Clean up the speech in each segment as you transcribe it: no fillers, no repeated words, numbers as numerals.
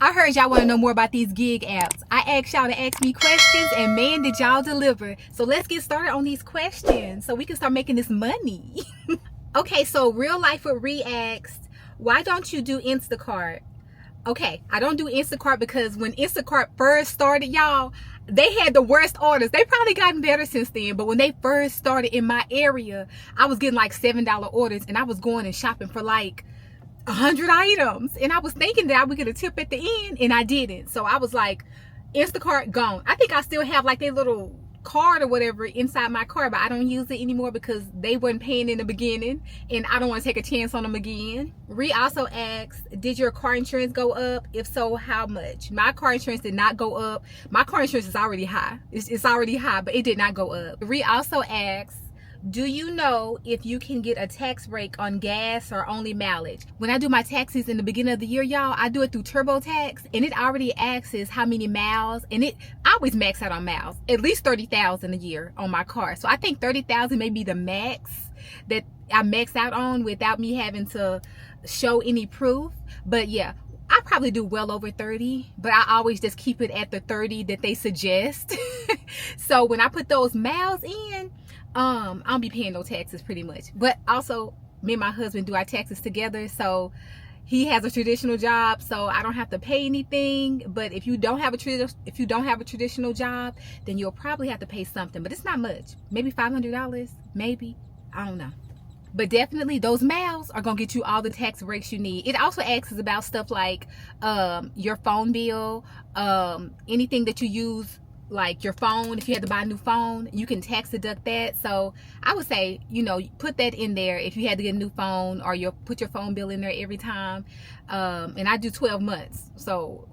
I heard y'all want to know more about these gig apps. I asked y'all to ask me questions, and man, did y'all deliver. So let's get started on these questions so we can start making this money. Okay, so Real Life with Ree asked, why don't you do Instacart? Okay, I don't do Instacart because when Instacart first started, y'all, they had the worst orders. They probably gotten better since then, but when they first started in my area, I was getting like $7 orders, and I was going and shopping for like 100 items, and I was thinking that I would get a tip at the end, and I didn't. So I was like, Instacart gone. I think I still have like their little card or whatever inside my car, but I don't use it anymore because they weren't paying in the beginning, and I don't want to take a chance on them again. Ree also asks, did your car insurance go up? If so, how much? My car insurance did not go up. My car insurance is already high. It's already high, but it did not go up. Ree also asks, do you know if you can get a tax break on gas or only mileage? When I do my taxes in the beginning of the year, y'all, I do it through TurboTax, and it already asks how many miles, and I always max out on miles, at least 30,000 a year on my car. So I think 30,000 may be the max that I max out on without me having to show any proof. But yeah, I probably do well over 30, but I always just keep it at the 30 that they suggest. So when I put those miles in, I'll be paying no taxes pretty much. But also, me and my husband do our taxes together, so he has a traditional job, so I don't have to pay anything. But if you don't have a traditional job, then you'll probably have to pay something, but it's not much. Maybe $500, maybe, I don't know. But definitely those miles are gonna get you all the tax breaks you need. It also asks us about stuff like your phone bill, anything that you use, like your phone. If you had to buy a new phone, you can tax deduct that. So I would say, you know, put that in there if you had to get a new phone, or put your phone bill in there every time. And I do 12 months, so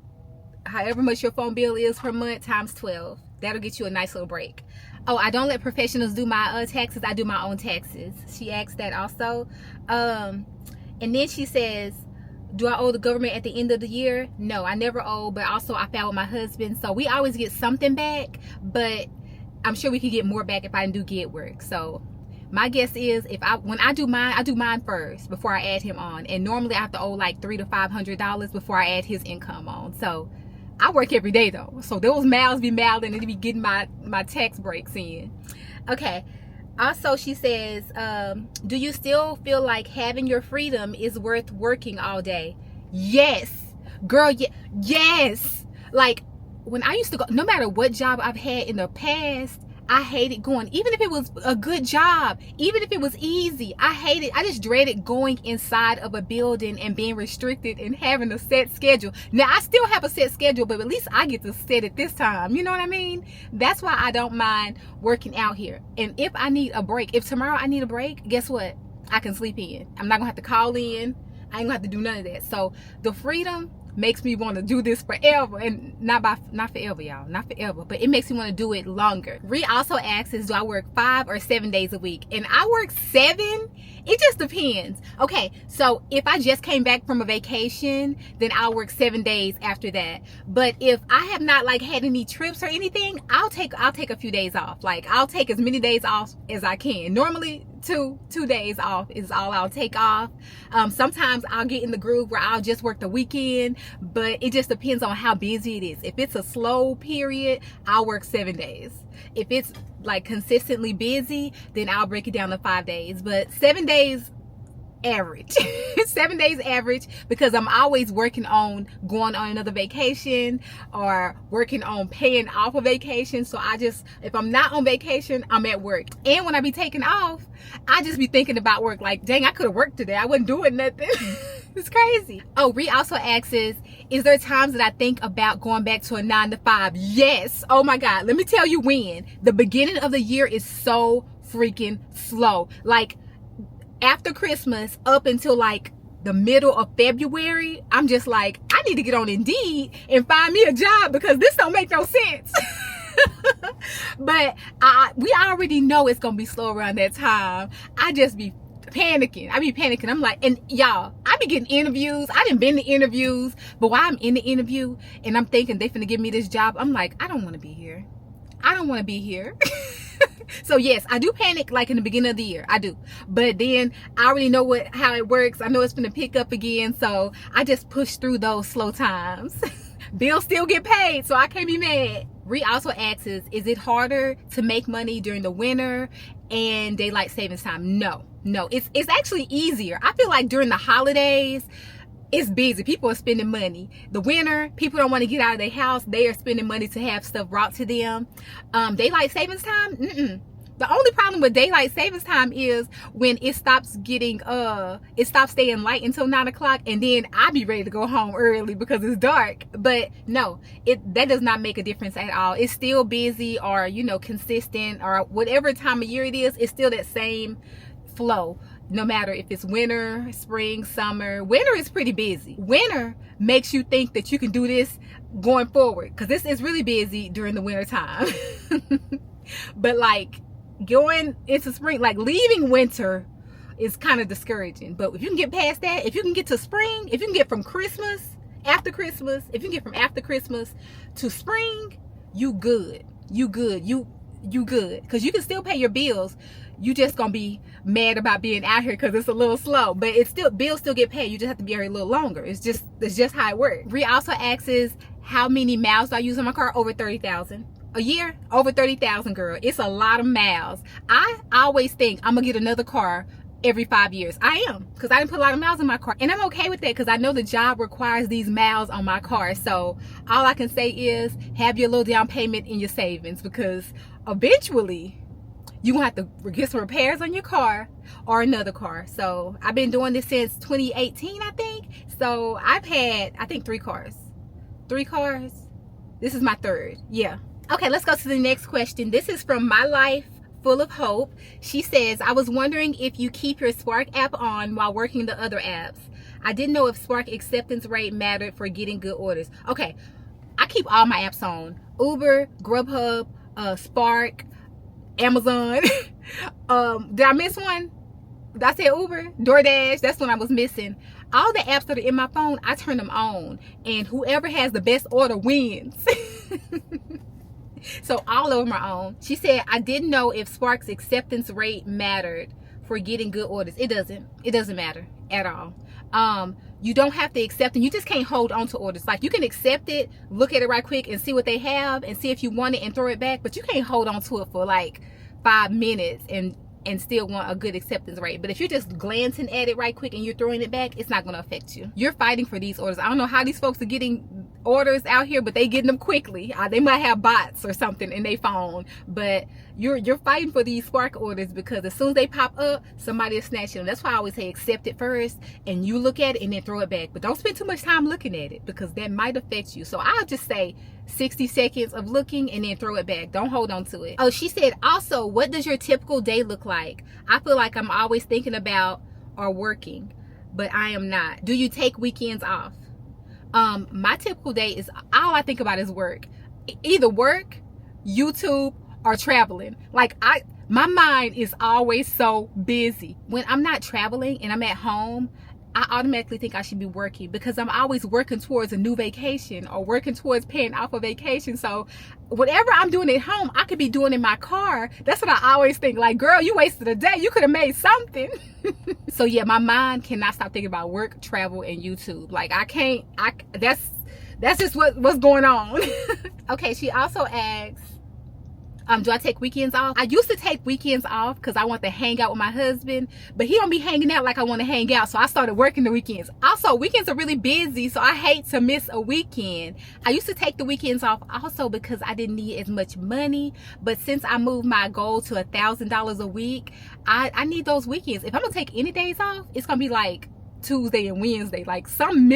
however much your phone bill is per month times 12, that'll get you a nice little break. Oh, I don't let professionals do my taxes. I do my own taxes. She asked that also. And then she says, do I owe the government at the end of the year? No, I never owe, but also I filed with my husband, so we always get something back, but I'm sure we could get more back if I do gig work. So my guess is, when I do mine first before I add him on, and normally I have to owe like $300 to $500 before I add his income on. So I work every day though, so those miles be mild, and it'll be getting my tax breaks in. Okay. Also, she says, do you still feel like having your freedom is worth working all day? Yes, girl, yes. Like, when I used to go, no matter what job I've had in the past, I hated going. Even if it was a good job, even if it was easy, I hated. I just dreaded going inside of a building and being restricted and having a set schedule. Now, I still have a set schedule, but at least I get to set it this time. You know what I mean? That's why I don't mind working out here. And if I need a break, if tomorrow I need a break, guess what? I can sleep in. I'm not gonna have to call in. I ain't gonna have to do none of that. So the freedom makes me want to do this forever, and not forever, y'all, not forever, but it makes me want to do it longer. Ree also asks, do I work 5 or 7 days a week? And I work 7. It just depends. Okay, so if I just came back from a vacation, then I'll work 7 days after that. But if I have not like had any trips or anything, I'll take a few days off. Like, I'll take as many days off as I can. Normally two days off is all I'll take off. Sometimes I'll get in the groove where I'll just work the weekend, but it just depends on how busy it is. If it's a slow period, I'll work 7 days. If it's like consistently busy, then I'll break it down to 5 days. But 7 days average. 7 days average, because I'm always working on going on another vacation or working on paying off a vacation. So if I'm not on vacation, I'm at work. And when I be taking off, I just be thinking about work, like, dang, I could have worked today. I wasn't doing nothing. It's crazy. Oh, Ree also asks, is there times that I think about going back to a 9 to 5? Yes. Oh my God. Let me tell you when. The beginning of the year is so freaking slow. Like, after Christmas up until like the middle of February, I'm just like, I need to get on Indeed and find me a job, because this don't make no sense. But we already know it's gonna be slow around that time. I just be panicking. I'm like, and y'all, I be getting interviews. I done been to interviews, but while I'm in the interview and I'm thinking they finna give me this job, I'm like, I don't want to be here. So yes, I do panic like in the beginning of the year. I do. But then I already know how it works. I know it's going to pick up again. So I just push through those slow times. Bills still get paid, so I can't be mad. Ree also asks, is it harder to make money during the winter and daylight savings time? No, it's actually easier. I feel like during the holidays, it's busy. People are spending money. The winter, people don't want to get out of their house. They are spending money to have stuff brought to them. Daylight savings time, The only problem with daylight savings time is when it stops staying light until 9 o'clock, and then I be ready to go home early because it's dark. But no, that does not make a difference at all. It's still busy, or consistent, or whatever time of year it is. It's still that same flow, no matter if it's winter, spring, summer. Winter is pretty busy. Winter makes you think that you can do this going forward, because this is really busy during the winter time. But like going into spring, like leaving winter is kind of discouraging. But if you can get past that, if you can get to spring, if you can get from after Christmas to spring, you good, because you can still pay your bills. You just gonna be mad about being out here because it's a little slow, but bills still get paid. You just have to be here a little longer. It's just how it works. Rhea also asks, how many miles do I use on my car? Over 30,000 a year. Over 30,000, girl. It's a lot of miles. I always think I'm gonna get another car every 5 years. I am, because I didn't put a lot of miles in my car, and I'm okay with that because I know the job requires these miles on my car. So all I can say is have your little down payment in your savings, because eventually you gonna have to get some repairs on your car or another car. So I've been doing this since 2018, I think. So I've had, I think, 3 cars. This is my 3rd. Yeah. Okay, let's go to the next question. This is from My Life Full of Hope. She says, I was wondering if you keep your Spark app on while working the other apps. I didn't know if Spark acceptance rate mattered for getting good orders. Okay, I keep all my apps on. Uber, Grubhub, Spark, Amazon. Did I miss one? Did I say Uber? DoorDash? That's one I was missing. All the apps that are in my phone, I turn them on, and whoever has the best order wins. So all of them are on. She said, I didn't know if Spark's acceptance rate mattered for getting good orders. It doesn't matter at all. You don't have to accept them. You just can't hold on to orders. Like, you can accept it, look at it right quick and see what they have and see if you want it and throw it back, but you can't hold on to it for like 5 minutes and still want a good acceptance rate. But if you're just glancing at it right quick and you're throwing it back, it's not going to affect you. You're fighting for these orders. I don't know how these folks are getting orders out here, but they getting them quickly. They might have bots or something in their phone, but you're fighting for these Spark orders, because as soon as they pop up, somebody is snatching them. That's why I always say accept it first, and you look at it and then throw it back. But don't spend too much time looking at it, because that might affect you. So I'll just say 60 seconds of looking and then throw it back. Don't hold on to it. Oh, she said, also, what does your typical day look like? I feel like I'm always thinking about or working, but I am not. Do you take weekends off? My typical day is, all I think about is work. Either work, YouTube, or traveling. Like, my mind is always so busy. When I'm not traveling and I'm at home, I automatically think I should be working, because I'm always working towards a new vacation or working towards paying off a vacation. So whatever I'm doing at home, I could be doing in my car. That's what I always think. Like, girl, you wasted a day. You could have made something. So yeah, my mind cannot stop thinking about work, travel, and YouTube. Like, that's just what's going on. Okay, she also asks, do I take weekends off? I used to take weekends off because I want to hang out with my husband, but he don't be hanging out like I want to hang out, so I started working the weekends. Also, weekends are really busy, so I hate to miss a weekend. I used to take the weekends off also because I didn't need as much money, but since I moved my goal to $1,000 a week, I need those weekends. If I'm gonna take any days off, it's gonna be like Tuesday and Wednesday, like some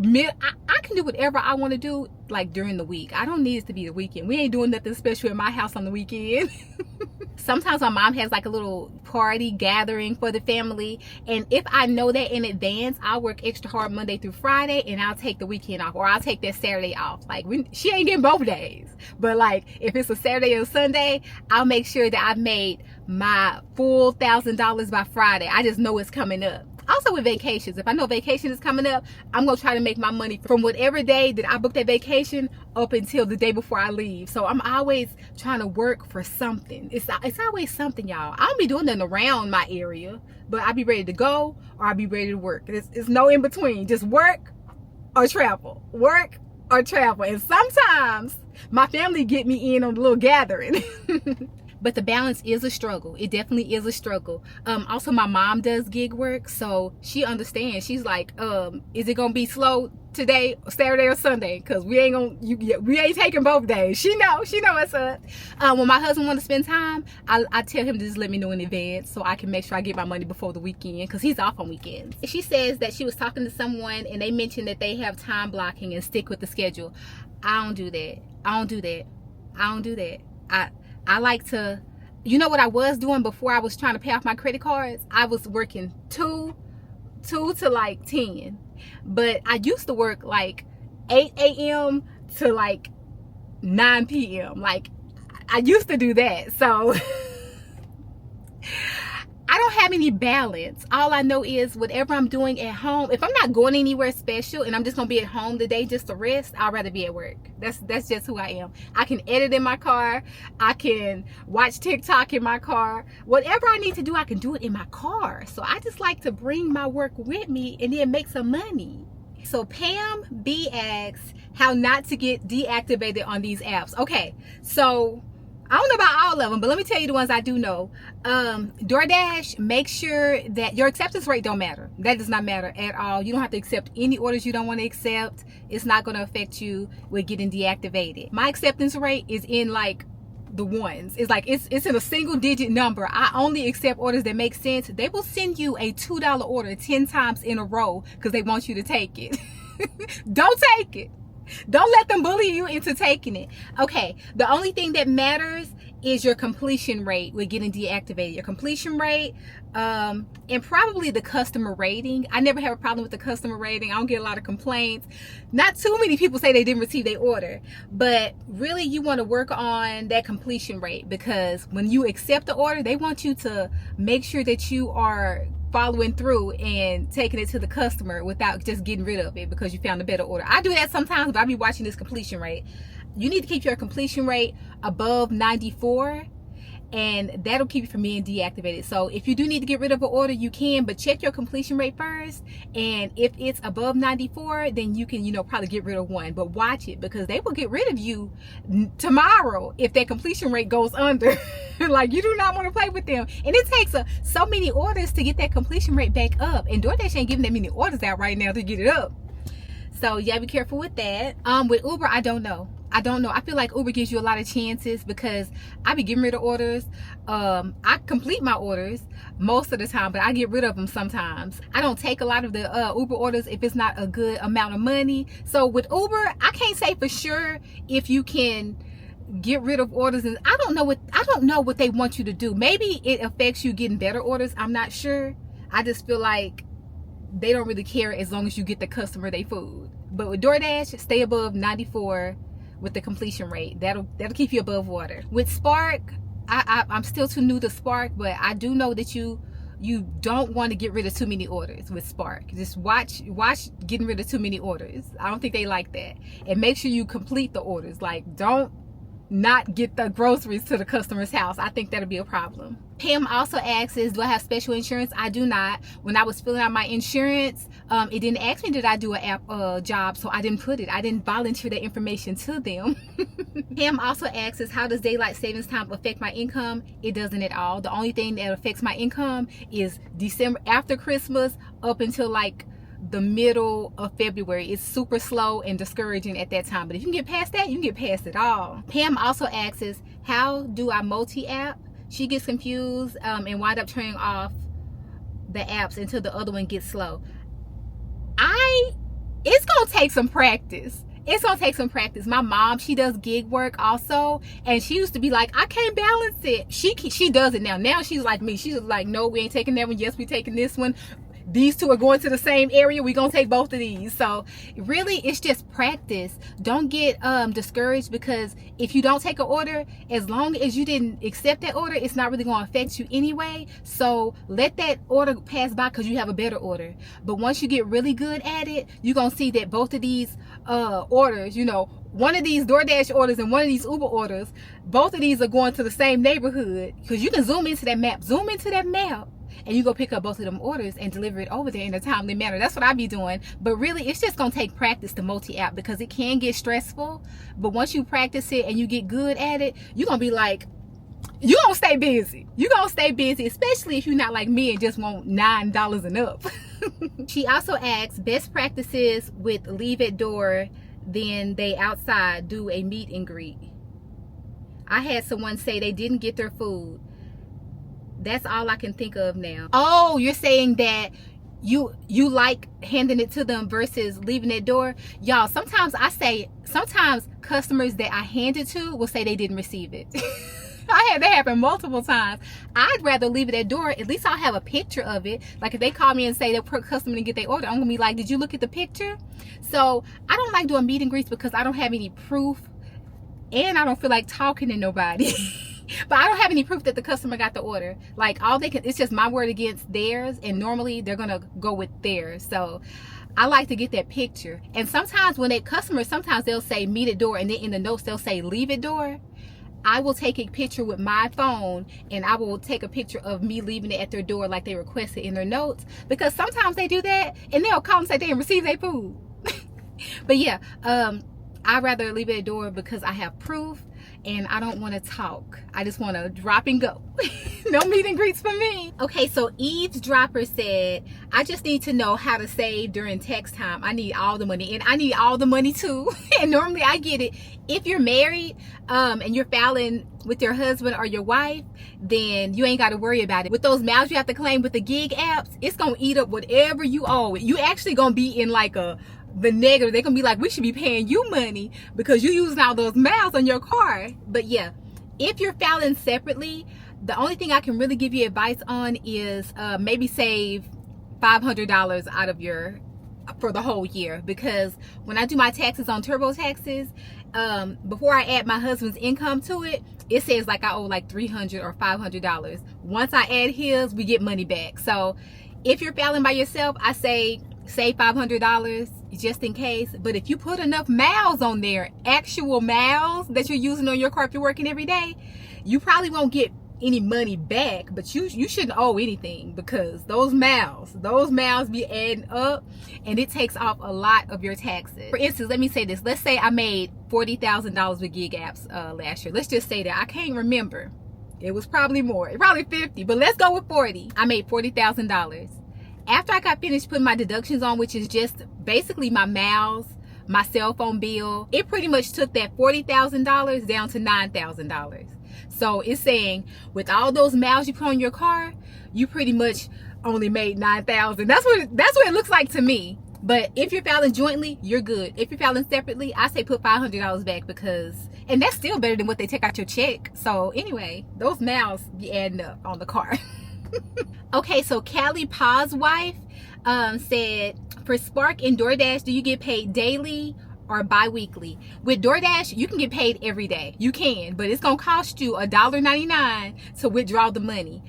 I can do whatever I want to do, like, during the week. I don't need it to be the weekend. We ain't doing nothing special in my house on the weekend. Sometimes my mom has like a little party gathering for the family, and if I know that in advance, I'll work extra hard Monday through Friday, and I'll take the weekend off, or I'll take that Saturday off. Like, she ain't getting both days, but like if it's a Saturday or Sunday, I'll make sure that I've made my full $1,000 by Friday. I just know it's coming up. also with vacations. If I know vacation is coming up, I'm gonna try to make my money from whatever day that I booked that vacation up until the day before I leave. So I'm always trying to work for something. It's always something, y'all. I don't be doing nothing around my area, but I'll be ready to go or I'll be ready to work. It's no in between. Just work or travel. Work or travel. And sometimes my family get me in on a little gathering. But the balance is a struggle. It definitely is a struggle. Also, my mom does gig work, so she understands. She's like, is it gonna be slow today, Saturday or Sunday? Cause we ain't taking both days. She know what's up. When my husband want to spend time, I tell him to just let me know in advance so I can make sure I get my money before the weekend, cause he's off on weekends. She says that she was talking to someone and they mentioned that they have time blocking and stick with the schedule. I don't do that. I like to, you know what I was doing before I was trying to pay off my credit cards? I was working 2 to like 10. But I used to work like 8 a.m. to like 9 p.m. Like, I used to do that. So I don't have any balance. All I know is whatever I'm doing at home, if I'm not going anywhere special and I'm just gonna be at home today just to rest, I'd rather be at work. That's just who I am. I can edit in my car. I can watch TikTok in my car. Whatever I need to do, I can do it in my car. So I just like to bring my work with me and then make some money. So Pam B asks how not to get deactivated on these apps. Okay, so I don't know about all of them, but let me tell you the ones I do know. DoorDash, make sure that your acceptance rate don't matter. That does not matter at all. You don't have to accept any orders you don't want to accept. It's not going to affect you with getting deactivated. My acceptance rate is in like the ones. It's like it's in a single digit number. I only accept orders that make sense. They will send you a $2 order 10 times in a row because they want you to take it. Don't take it. Don't let them bully you into taking it. Okay, the only thing that matters is your completion rate with getting deactivated. Your completion rate, and probably the customer rating. I never have a problem with the customer rating. I don't get a lot of complaints. Not too many people say they didn't receive their order, but really you want to work on that completion rate, because when you accept the order, they want you to make sure that you are following through and taking it to the customer without just getting rid of it because you found a better order. I do that sometimes, but I be watching this completion rate. You need to keep your completion rate above 94, and that'll keep you from being deactivated. So if you do need to get rid of an order, you can, but check your completion rate first, and if it's above 94, then you can, probably get rid of one. But watch it, because they will get rid of you tomorrow if that completion rate goes under. Like, you do not want to play with them, and it takes so many orders to get that completion rate back up, and DoorDash ain't giving that many orders out right now to get it up. So yeah, be careful with that. With Uber, I don't know. I feel like Uber gives you a lot of chances, because I be getting rid of orders. I complete my orders most of the time, but I get rid of them sometimes. I don't take a lot of the Uber orders if it's not a good amount of money. So with Uber, I can't say for sure if you can get rid of orders, and I don't know what they want you to do. Maybe it affects you getting better orders. I'm not sure. I just feel like they don't really care as long as you get the customer their food. But with DoorDash, stay above 94 with the completion rate. That'll keep you above water. With Spark, I'm still too new to Spark, but I do know that you don't want to get rid of too many orders with Spark. Just watch getting rid of too many orders. I don't think they like that. And make sure you complete the orders. Like, don't not get the groceries to the customer's house. I think that'll be a problem. Pam also asks, do I have special insurance? I do not. When I was filling out my insurance, it didn't ask me did I do an app job, so I didn't put it. I didn't volunteer that information to them. Pam also asks, how does daylight savings time affect my income? It doesn't at all. The only thing that affects my income is December, after Christmas, up until like the middle of February. It's super slow and discouraging at that time, but if you can get past that, you can get past it all. Pam also asks, how do I multi-app? She gets confused and wind up turning off the apps until the other one gets slow. It's gonna take some practice. My mom, she does gig work also, and she used to be like, I can't balance it. She does it now. Now she's like me. She's like, no, we ain't taking that one. Yes, we taking this one. these two are going to the same area, we're gonna take both of these. So really, it's just practice. Don't get discouraged, because if you don't take an order, as long as you didn't accept that order, it's not really gonna affect you anyway. So let that order pass by because you have a better order. But once you get really good at it, you're gonna see that both of these orders, you know, one of these DoorDash orders and one of these Uber orders, both of these are going to the same neighborhood, because you can zoom into that map, and you go pick up both of them orders and deliver it over there in a timely manner. That's what I be doing. But really, it's just gonna take practice to multi-app, because it can get stressful. But once you practice it and you get good at it, you're gonna be like, you're gonna stay busy. You're gonna stay busy, especially if you're not like me and just want $9 and up. She also asks, best practices with leave at door, then they outside do a meet and greet. I had someone say they didn't get their food. That's all I can think of now. Oh, you're saying that you like handing it to them versus leaving that door? Y'all, sometimes customers that I hand it to will say they didn't receive it. I had that happen multiple times. I'd rather leave it at door. At least I'll have a picture of it. Like if they call me and say the customer didn't get their order, I'm gonna be like, did you look at the picture? So I don't like doing meet and greets because I don't have any proof, and I don't feel like talking to nobody. But I don't have any proof that the customer got the order. Like all they can, it's just my word against theirs, and normally they're gonna go with theirs. So I like to get that picture. And sometimes when sometimes they'll say meet at door, and then in the notes they'll say leave at door. I will take a picture with my phone, and I will take a picture of me leaving it at their door like they requested in their notes, because sometimes they do that and they'll call and say they didn't receive their food. But yeah, I'd rather leave it at door because I have proof, and I don't want to talk. I just want to drop and go. No meet and greets for me. Okay, so Eavesdropper said, I just need to know how to save during tax time. I need all the money, and I need all the money too. And normally I get it. If you're married and you're filing with your husband or your wife, then you ain't got to worry about it. With those miles you have to claim with the gig apps, it's going to eat up whatever you owe. You actually going to be in like the negative. They're gonna be like, we should be paying you money because you're using all those miles on your car. But yeah, if you're filing separately, the only thing I can really give you advice on is maybe save $500 out of for the whole year. Because when I do my taxes on TurboTaxes, before I add my husband's income to it, it says like I owe like $300 or $500. Once I add his, we get money back. So if you're filing by yourself, I say save $500 just in case. But if you put enough miles on there, actual miles that you're using on your car if you're working every day, you probably won't get any money back, but you shouldn't owe anything, because those miles be adding up, and it takes off a lot of your taxes. For instance, let me say this. Let's say I made $40,000 with gig apps last year. Let's just say that. I can't remember. It was probably more. Probably 50, but let's go with 40. I made $40,000. After I got finished putting my deductions on, which is just basically my miles, my cell phone bill, it pretty much took that $40,000 down to $9,000. So it's saying with all those miles you put on your car, you pretty much only made $9,000. That's what it looks like to me. But if you're filing jointly, you're good. If you're filing separately, I say put $500 back, and that's still better than what they take out your check. So anyway, those miles be adding up on the car. Okay, so Callie Pa's wife said, for Spark and DoorDash, do you get paid daily or bi-weekly? With DoorDash, you can get paid every day. You can, but it's gonna cost you $1.99 to withdraw the money.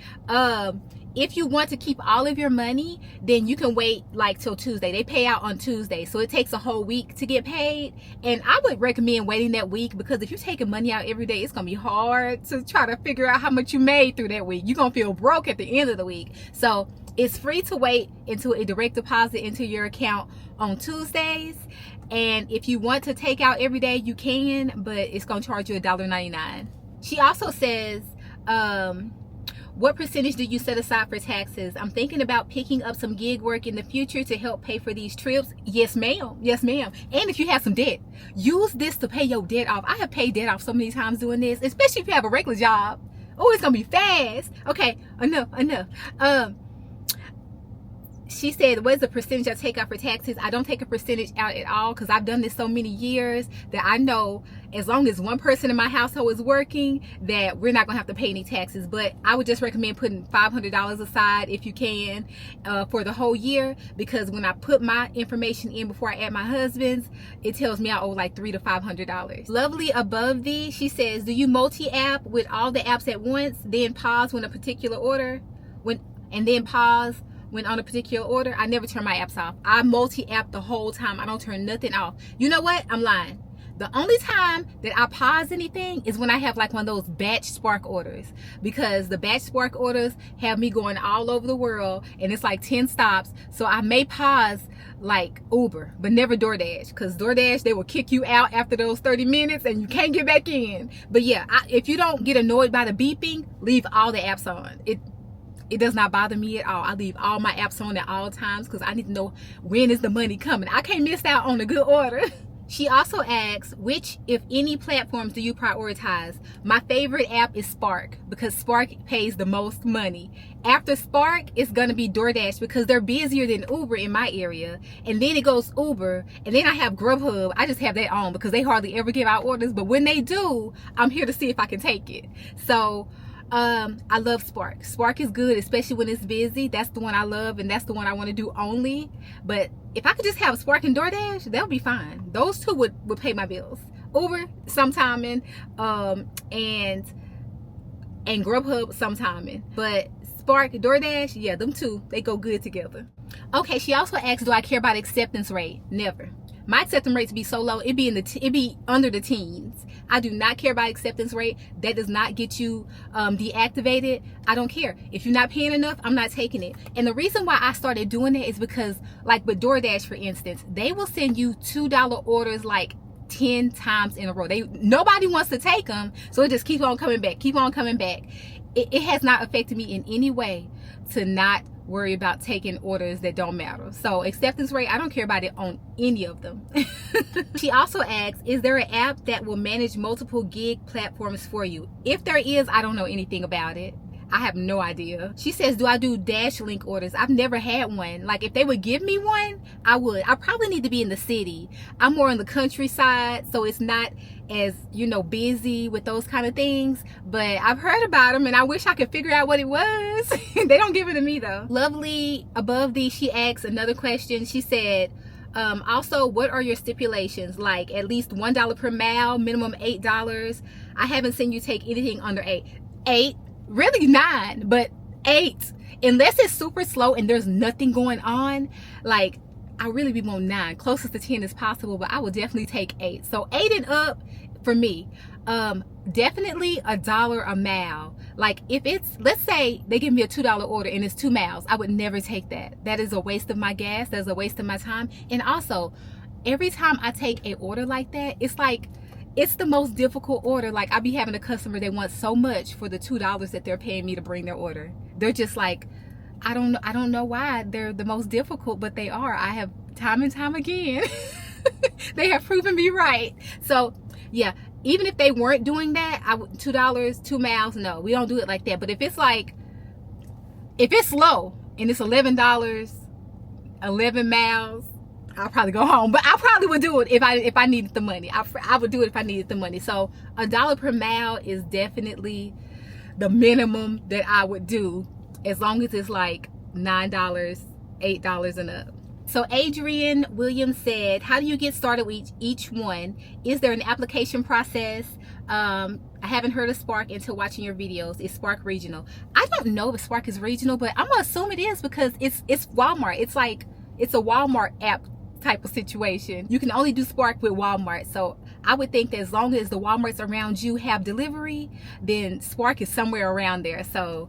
If you want to keep all of your money, then you can wait like till Tuesday. They pay out on Tuesday, so it takes a whole week to get paid. And I would recommend waiting that week, because if you're taking money out every day, it's gonna be hard to try to figure out how much you made through that week. You're gonna feel broke at the end of the week. So it's free to wait until a direct deposit into your account on Tuesdays. And if you want to take out every day, you can, but it's gonna charge you $1.99. She also says, what percentage do you set aside for taxes? I'm thinking about picking up some gig work in the future to help pay for these trips. Yes, ma'am. Yes, ma'am. And if you have some debt, use this to pay your debt off. I have paid debt off so many times doing this, especially if you have a regular job. Oh, it's gonna be fast. Okay, enough. She said, what is the percentage I take out for taxes? I don't take a percentage out at all, because I've done this so many years that I know as long as one person in my household is working, that we're not gonna have to pay any taxes. But I would just recommend putting $500 aside if you can, for the whole year, because when I put my information in before I add my husband's, it tells me I owe like $300 to $500. Lovely above thee, she says, do you multi-app with all the apps at once, then pause when a particular order, and then pause when on a particular order? I never turn my apps off. I multi-app the whole time. I don't turn nothing off. You know what? I'm lying. The only time that I pause anything is when I have like one of those batch Spark orders, because the batch Spark orders have me going all over the world and it's like 10 stops. So I may pause like Uber, but never DoorDash, because DoorDash, they will kick you out after those 30 minutes and you can't get back in. But yeah, if you don't get annoyed by the beeping, leave all the apps on. It does not bother me at all. I leave all my apps on at all times because I need to know when is the money coming. I can't miss out on a good order. She also asks, which, if any, platforms do you prioritize? My favorite app is Spark, because Spark pays the most money. After Spark, it's gonna be DoorDash, because they're busier than Uber in my area. And then it goes Uber, and then I have Grubhub. I just have that on because they hardly ever give out orders, but when they do, I'm here to see if I can take it. So I love Spark. Spark is good, especially when it's busy. That's the one I love, and that's the one I want to do only. But if I could just have Spark and DoorDash, that would be fine. Those two would pay my bills. Uber sometiming, and Grubhub sometiming. But Spark, DoorDash, yeah, them two, they go good together. Okay, she also asks, do I care about acceptance rate? Never. My acceptance rates be so low, it be under the teens. I do not care about acceptance rate. That does not get you deactivated. I don't care. If you're not paying enough, I'm not taking it. And the reason why I started doing it is because, like with DoorDash, for instance, they will send you $2 orders like 10 times in a row. Nobody wants to take them, so it just keeps on coming back, keep on coming back. It has not affected me in any way to not worry about taking orders that don't matter. So acceptance rate, I don't care about it on any of them. She also asks, is there an app that will manage multiple gig platforms for you? If there is, I don't know anything about it. I have no idea. She says, do I do Dash Link orders? I've never had one. Like, if they would give me one, I would. I probably need to be in the city. I'm more on the countryside, so it's not as, you know, busy with those kind of things. But I've heard about them, and I wish I could figure out what it was. They don't give it to me, though. Lovely above these, she asks another question. She said, also, what are your stipulations? Like, at least $1 per mile, minimum $8. I haven't seen you take anything under 8. 8? Really 9, but 8. Unless it's super slow and there's nothing going on, like, I really be on 9, closest to 10 as possible, but I will definitely take 8. So 8 and up for me. Definitely $1 a mile. Like, if it's, let's say they give me a $2 order and it's 2 miles, I would never take that. That is a waste of my gas. That's a waste of my time. And also, every time I take a order like that, it's like, it's the most difficult order. Like, I be having a customer that wants so much for the $2 that they're paying me to bring their order. They're just like, I don't know why they're the most difficult, but they are. I have time and time again. They have proven me right. So yeah, even if they weren't doing that, I would $2, 2 miles. No, we don't do it like that. But if it's like, if it's low and it's $11, 11 miles, I'll probably go home. But I probably would do it if I needed the money. I would do it if I needed the money. So $1 per mile is definitely the minimum that I would do, as long as it's like $9, $8 and up. So Adrian Williams said, how do you get started with each one? Is there an application process? I haven't heard of Spark until watching your videos. Is Spark regional? I don't know if Spark is regional, but I'm gonna assume it is, because it's Walmart. It's like, it's a Walmart app type of situation. You can only do Spark with Walmart. So I would think that as long as the Walmarts around you have delivery, then Spark is somewhere around there. So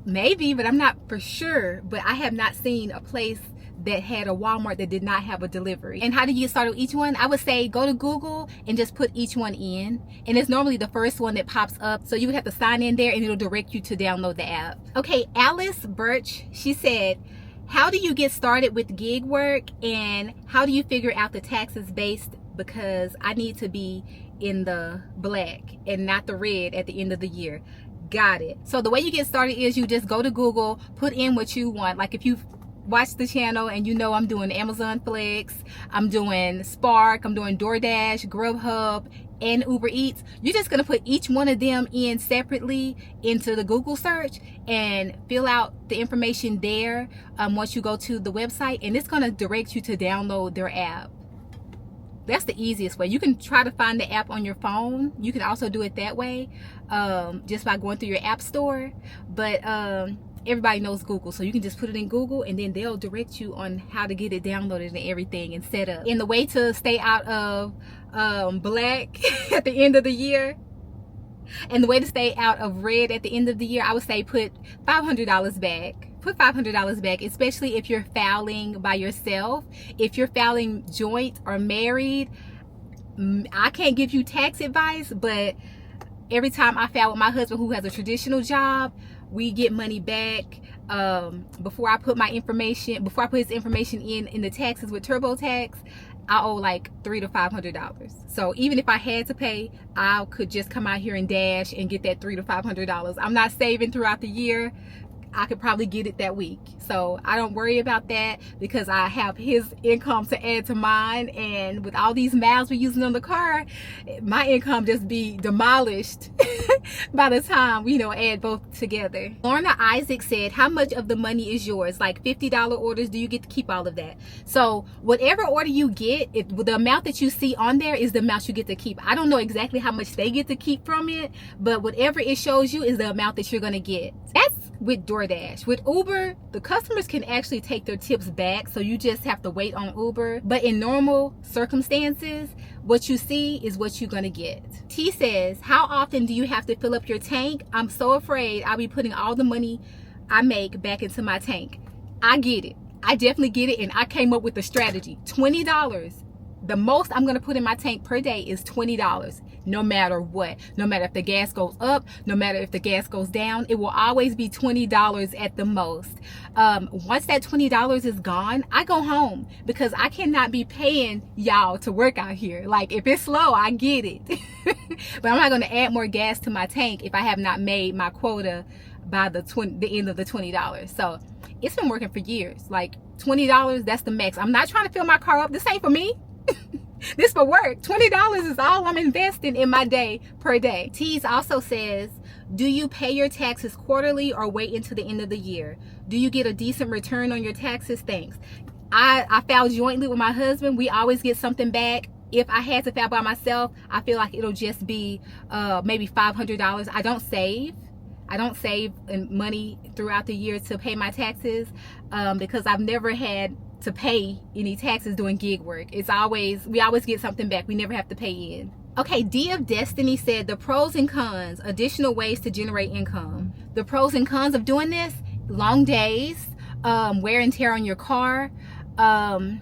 maybe, but I'm not for sure. But I have not seen a place that had a Walmart that did not have a delivery. And how do you get started with each one? I would say go to Google and just put each one in, and it's normally the first one that pops up, so you would have to sign in there and it'll direct you to download the app. Okay, Alice Birch, she said, how do you get started with gig work, and how do you figure out the taxes based, because I need to be in the black and not the red at the end of the year. Got it. So the way you get started is you just go to Google, put in what you want. Like, if you watch the channel and you know I'm doing Amazon Flex, I'm doing Spark, I'm doing DoorDash, Grubhub, and Uber Eats, you're just gonna put each one of them in separately into the Google search and fill out the information there once you go to the website, and it's gonna direct you to download their app. That's the easiest way. You can try to find the app on your phone. You can also do it that way, just by going through your app store. But everybody knows Google, so you can just put it in Google and then they'll direct you on how to get it downloaded and everything and set up. And the way to stay out of black at the end of the year, and the way to stay out of red at the end of the year, I would say put $500 back. Put $500 back, especially if you're filing by yourself. If you're filing joint or married, I can't give you tax advice, but every time I file with my husband, who has a traditional job, we get money back. Before I put his information in the taxes with TurboTax, I owe like $300 to $500. So even if I had to pay, I could just come out here and dash and get that $300 to $500. I'm not saving throughout the year. I could probably get it that week. So I don't worry about that because I have his income to add to mine, and with all these miles we're using on the car, my income just be demolished by the time we add both together. Lorna Isaac said, how much of the money is yours? Like $50 orders, do you get to keep all of that? So whatever order you get, the amount that you see on there is the amount you get to keep. I don't know exactly how much they get to keep from it, but whatever it shows you is the amount that you're gonna get. That's with DoorDash. With Uber, the customers can actually take their tips back, so you just have to wait on Uber. But in normal circumstances, what you see is what you're gonna get. T says, how often do you have to fill up your tank? I'm so afraid I'll be putting all the money I make back into my tank. I get it. I definitely get it, and I came up with the strategy. $20. The most I'm gonna put in my tank per day is $20, no matter what. No matter if the gas goes up, no matter if the gas goes down, it will always be $20 at the most. Once that $20 is gone, I go home because I cannot be paying y'all to work out here. Like, if it's slow, I get it. But I'm not gonna add more gas to my tank if I have not made my quota by the end of the $20. So it's been working for years. Like $20, that's the max. I'm not trying to fill my car up. This ain't for me. This for work. $20 is all I'm investing in my day per day. Tease also says, do you pay your taxes quarterly or wait until the end of the year? Do you get a decent return on your taxes? Thanks. I file jointly with my husband. We always get something back. If I had to file by myself, I feel like it'll just be maybe $500. I don't save money throughout the year to pay my taxes because I've never had to pay any taxes doing gig work. We always get something back. We never have to pay in. Okay, D of Destiny said, the pros and cons, additional ways to generate income. The pros and cons of doing this: long days, wear and tear on your car, you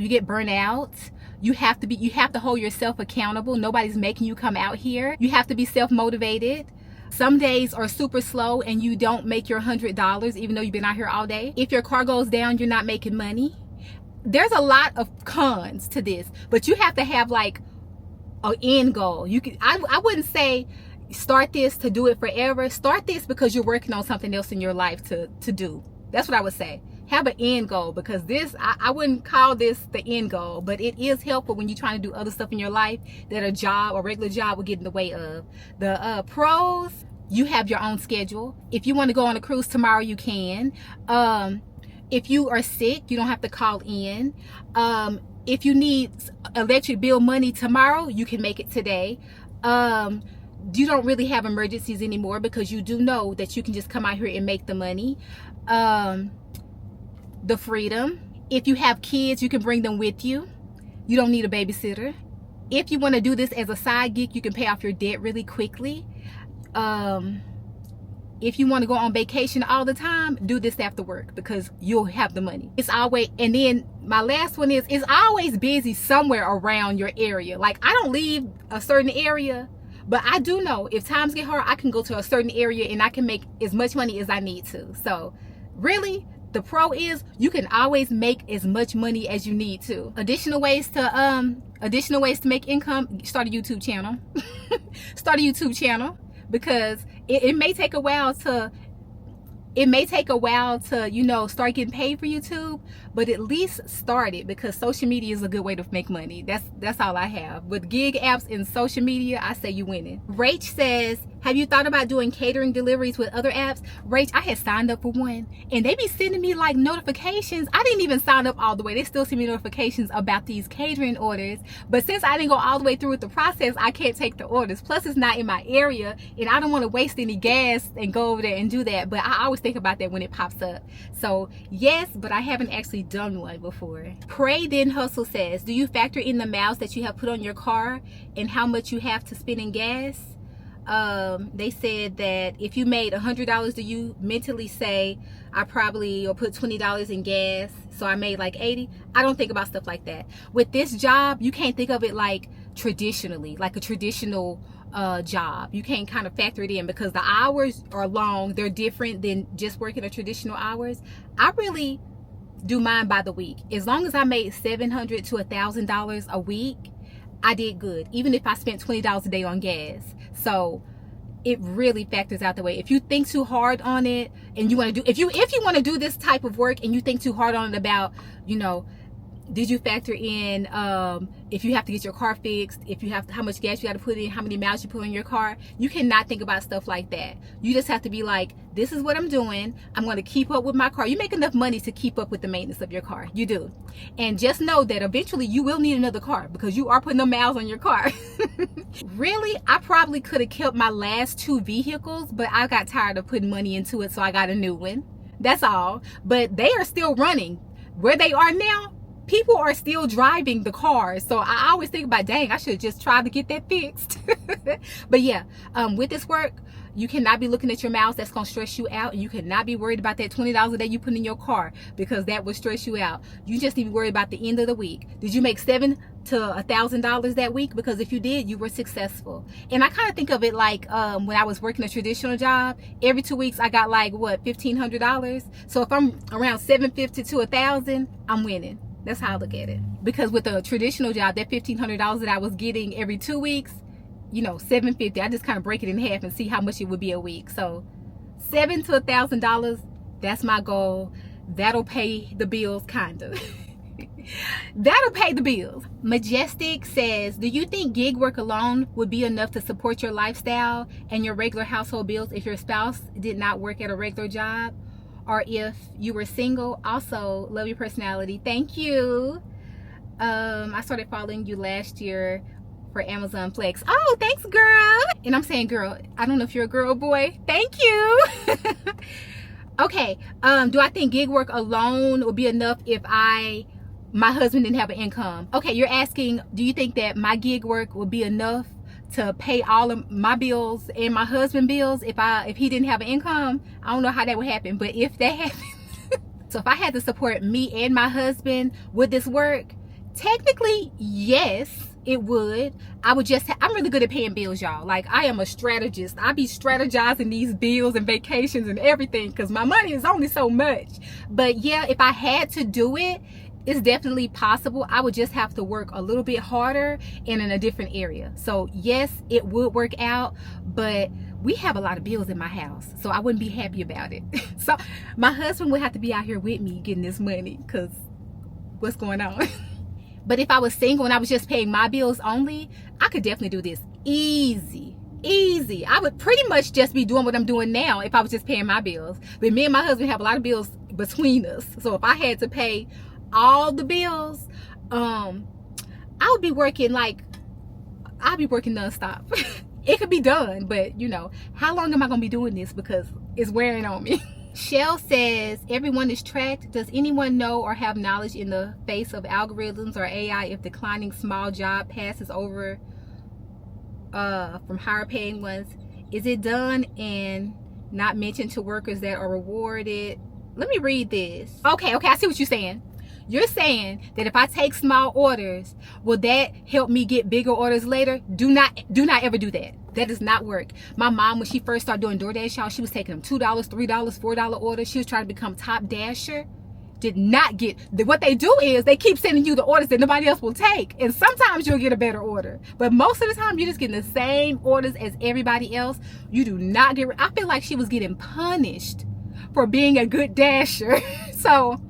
get burnt out. You have to hold yourself accountable. Nobody's making you come out here. You have to be self-motivated. Some days are super slow and you don't make your $100 even though you've been out here all day. If your car goes down, you're not making money. There's a lot of cons to this, but you have to have like an end goal. I wouldn't say start this to do it forever. Start this because you're working on something else in your life to do. That's what I would say. Have an end goal, because this, I wouldn't call this the end goal, but it is helpful when you're trying to do other stuff in your life that a job or regular job will get in the way of. The pros: you have your own schedule. If you want to go on a cruise tomorrow, you can. If you are sick, you don't have to call in. If you need electric bill money tomorrow, you can make it today. You don't really have emergencies anymore because you do know that you can just come out here and make the money. The freedom: if you have kids, you can bring them with you. You don't need a babysitter. If you want to do this as a side gig, you can pay off your debt really quickly. If you want to go on vacation all the time, do this after work because you'll have the money. It's always, and then my last one is, it's always busy somewhere around your area. Like, I don't leave a certain area, but I do know if times get hard, I can go to a certain area and I can make as much money as I need to. So really, the pro is you can always make as much money as you need to. Additional ways to make income: start a YouTube channel. Start a YouTube channel, because it may take a while to It may take a while to, you know, start getting paid for YouTube, but at least start it, because social media is a good way to make money. That's all I have. With gig apps and social media, I say you winning. Rach says, have you thought about doing catering deliveries with other apps? Rach, I had signed up for one, and they be sending me like notifications. I didn't even sign up all the way. They still send me notifications about these catering orders. But since I didn't go all the way through with the process, I can't take the orders. Plus, it's not in my area, and I don't want to waste any gas and go over there and do that. But I always think about that when it pops up. So yes, but I haven't actually done one before. Pray Then Hustle says, do you factor in the miles that you have put on your car and how much you have to spend in gas? They said that if you made $100, do you mentally say, I probably or put $20 in gas, so I made like 80? I don't think about stuff like that. With this job, you can't think of it like traditionally, like a traditional job. You can't kind of factor it in because the hours are long. They're different than just working a traditional hours. I really do mine by the week. As long as I made $700 to $1,000 a week, I did good, even if I spent $20 a day on gas. So it really factors out the way. If you think too hard on it and you want to do, if you want to do this type of work and you think too hard on it about, you know, did you factor in if you have to get your car fixed, if you have how much gas you got to put in, how many miles you put on your car? You cannot think about stuff like that. You just have to be like, this is what I'm doing. I'm going to keep up with my car. You make enough money to keep up with the maintenance of your car. You do. And just know that eventually you will need another car because you are putting the miles on your car. Really, I probably could have kept my last 2 vehicles, but I got tired of putting money into it, so I got a new one. That's all. But they are still running. Where they are now, people are still driving the cars. So I always think about, dang, I should just try to get that fixed. But yeah, with this work, you cannot be looking at your miles. That's going to stress you out. And you cannot be worried about that $20 a day you put in your car, because that will stress you out. You just need to be worried about the end of the week. Did you make $700 to $1,000 that week? Because if you did, you were successful. And I kind of think of it like when I was working a traditional job, every 2 weeks I got like what, $1,500. So if I'm around $750 to $1,000, I'm winning. That's how I look at it. Because with a traditional job, that $1,500 that I was getting every 2 weeks, you know, $750, I just kind of break it in half and see how much it would be a week. So $700 to $1,000, that's my goal. That'll pay the bills, kind of. That'll pay the bills. Majestic says, do you think gig work alone would be enough to support your lifestyle and your regular household bills if your spouse did not work at a regular job? Or if you were single? Also, love your personality. Thank you. I started following you last year for Amazon Flex. Oh, thanks, girl. And I'm saying girl. I don't know if you're a girl or boy. Thank you. Okay. Do I think gig work alone would be enough if my husband didn't have an income? Okay, you're asking, do you think that my gig work would be enough to pay all of my bills and my husband's bills if he didn't have an income? I don't know how that would happen, but if that happened, so if I had to support me and my husband with this work, technically yes, it would. I'm really good at paying bills, y'all. Like, I am a strategist. I be strategizing these bills and vacations and everything because my money is only so much. But yeah, if I had to do it, it's definitely possible. I would just have to work a little bit harder and in a different area. So yes, it would work out, but we have a lot of bills in my house, so I wouldn't be happy about it. So my husband would have to be out here with me getting this money, because what's going on? But if I was single and I was just paying my bills only, I could definitely do this easy. I would pretty much just be doing what I'm doing now if I was just paying my bills. But me and my husband have a lot of bills between us, so if I had to pay all the bills, I would be working nonstop. It could be done, but you know, how long am I gonna be doing this, because it's wearing on me. Shell says, everyone is tracked. Does anyone know or have knowledge in the face of algorithms or AI if declining small job passes over from higher paying ones? Is it done and not mentioned to workers that are rewarded? Let me read this. Okay, I see what you're saying. You're saying that if I take small orders, will that help me get bigger orders later? Do not ever do that. That does not work. My mom, when she first started doing DoorDash, y'all, she was taking them $2, $3, $4 orders. She was trying to become top dasher. Did not get, what they do is they keep sending you the orders that nobody else will take. And sometimes you'll get a better order. But most of the time, you're just getting the same orders as everybody else. You do not get, I feel like she was getting punished for being a good dasher. So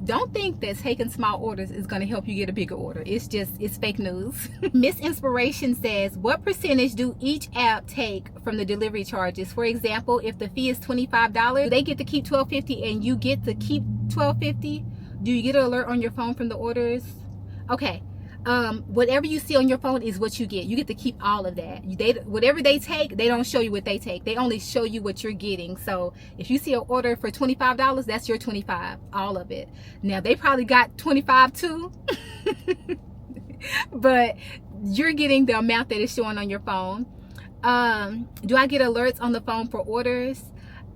don't think that taking small orders is going to help you get a bigger order. It's fake news. Miss Inspiration says, what percentage do each app take from the delivery charges? For example, if the fee is $25, they get to keep $12.50 and you get to keep $12.50. Do you get an alert on your phone from the orders? Okay. Whatever you see on your phone is what you get. You get to keep all of that. Whatever they take, they don't show you what they take. They only show you what you're getting. So if you see an order for $25, that's your $25, all of it. Now they probably got $25 too, but you're getting the amount that is showing on your phone. Do I get alerts on the phone for orders?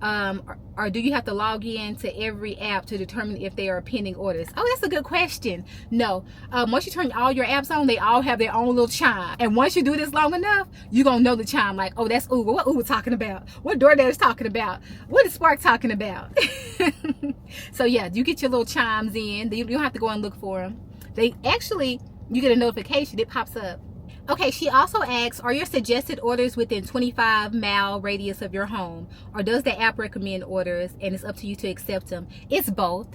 Or do you have to log in to every app to determine if they are pending orders? Oh, that's a good question. No. Once you turn all your apps on, they all have their own little chime. And once you do this long enough, you're going to know the chime. Like, oh, that's Uber. What Uber talking about? What DoorDash talking about? What is Spark talking about? So, yeah, you get your little chimes in. You don't have to go and look for them. You get a notification. It pops up. Okay, she also asks, are your suggested orders within 25-mile radius of your home? Or does the app recommend orders and it's up to you to accept them? It's both.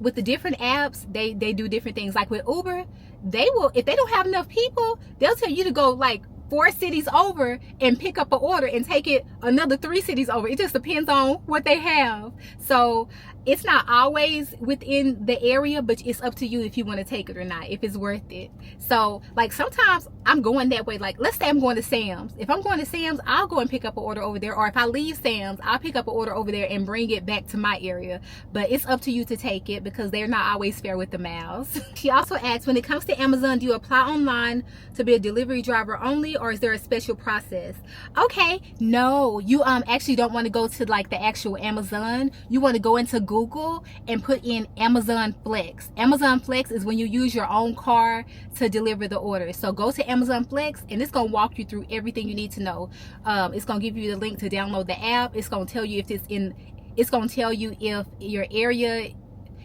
With the different apps, they do different things. Like with Uber, if they don't have enough people, they'll tell you to go like 4 cities over and pick up an order and take it another 3 cities over. It just depends on what they have. So it's not always within the area, but it's up to you if you want to take it or not, if it's worth it. So like sometimes I'm going that way. Like let's say I'm going to Sam's. If I'm going to Sam's, I'll go and pick up an order over there. Or if I leave Sam's, I'll pick up an order over there and bring it back to my area. But it's up to you to take it because they're not always fair with the miles. She also asks, when it comes to Amazon, do you apply online to be a delivery driver only, or is there a special process? Okay, no, you actually don't want to go to like the actual Amazon. You want to go into Google and put in Amazon Flex. Amazon Flex is when you use your own car to deliver the order. So go to Amazon Flex and it's going to walk you through everything you need to know. It's going to give you the link to download the app. It's going to tell you if it's going to tell you if your area,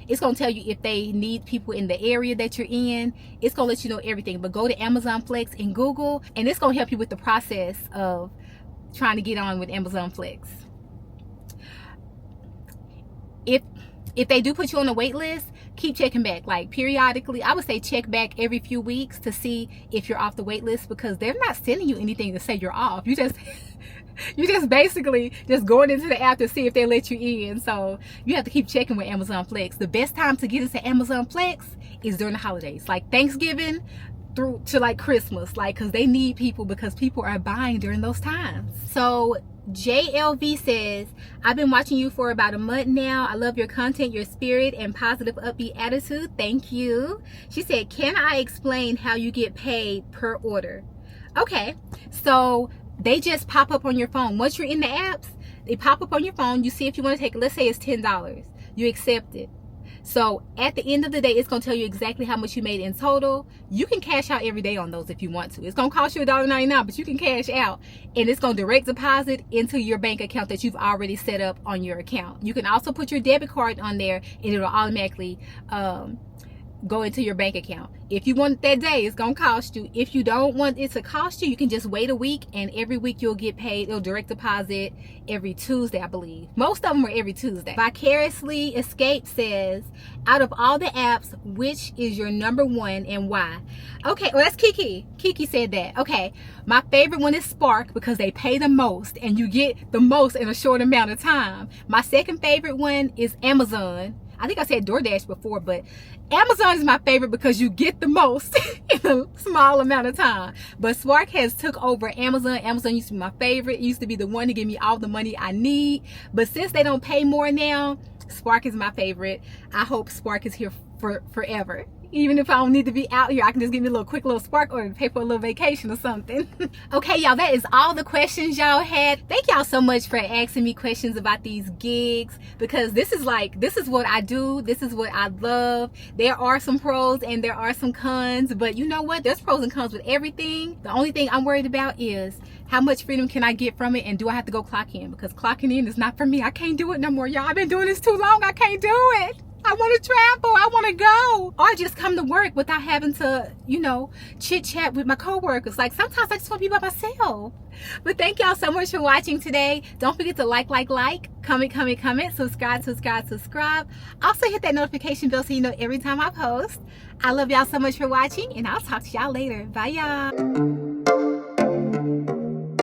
it's going to tell you if they need people in the area that you're in. It's going to let you know everything. But go to Amazon Flex in Google and it's going to help you with the process of trying to get on with Amazon Flex. If they do put you on a wait list, keep checking back. Like periodically, I would say check back every few weeks to see if you're off the wait list, because they're not sending you anything to say you're off. You just basically just going into the app to see if they let you in. So you have to keep checking with Amazon Flex. The best time to get into Amazon Flex is during the holidays, like Thanksgiving through to like Christmas, like because they need people, because people are buying during those times. So JLV says, I've been watching you for about a month now. I love your content, your spirit, and positive upbeat attitude. Thank you. She said, can I explain how you get paid per order? Okay, so they just pop up on your phone. Once you're in the apps, they pop up on your phone. You see if you want to take it. Let's say it's $10. You accept it. So at the end of the day, it's going to tell you exactly how much you made in total. You can cash out every day on those if you want to. It's going to cost you $1.99, but you can cash out. And it's going to direct deposit into your bank account that you've already set up on your account. You can also put your debit card on there and it'll automatically go into your bank account. If you want it that day, it's gonna cost you. If you don't want it to cost you, you can just wait a week, and every week you'll get paid. It'll direct deposit every Tuesday, I believe. Most of them are every Tuesday. Vicariously Escape says, out of all the apps, which is your number one and why? Okay, well, that's Kiki. Kiki said that. Okay, my favorite one is Spark because they pay the most and you get the most in a short amount of time. My second favorite one is Amazon. I think I said DoorDash before, but Amazon is my favorite because you get the most in a small amount of time. But Spark has took over Amazon. Amazon used to be my favorite. It used to be the one to give me all the money I need. But since they don't pay more now, Spark is my favorite. I hope Spark is here for forever. Even if I don't need to be out here, I can just give me a little quick little Spark order to pay for a little vacation or something. Okay, y'all, that is all the questions y'all had. Thank y'all so much for asking me questions about these gigs, because this is what I do. This is what I love. There are some pros and there are some cons, but you know what? There's pros and cons with everything. The only thing I'm worried about is how much freedom can I get from it, and do I have to go clock in? Because clocking in is not for me. I can't do it no more, y'all. I've been doing this too long. I can't do it. I want to travel. I want to go. Or just come to work without having to, chit chat with my coworkers. Like sometimes I just want to be by myself. But thank y'all so much for watching today. Don't forget to like, comment, subscribe. Also hit that notification bell so you know every time I post. I love y'all so much for watching, and I'll talk to y'all later. Bye, y'all.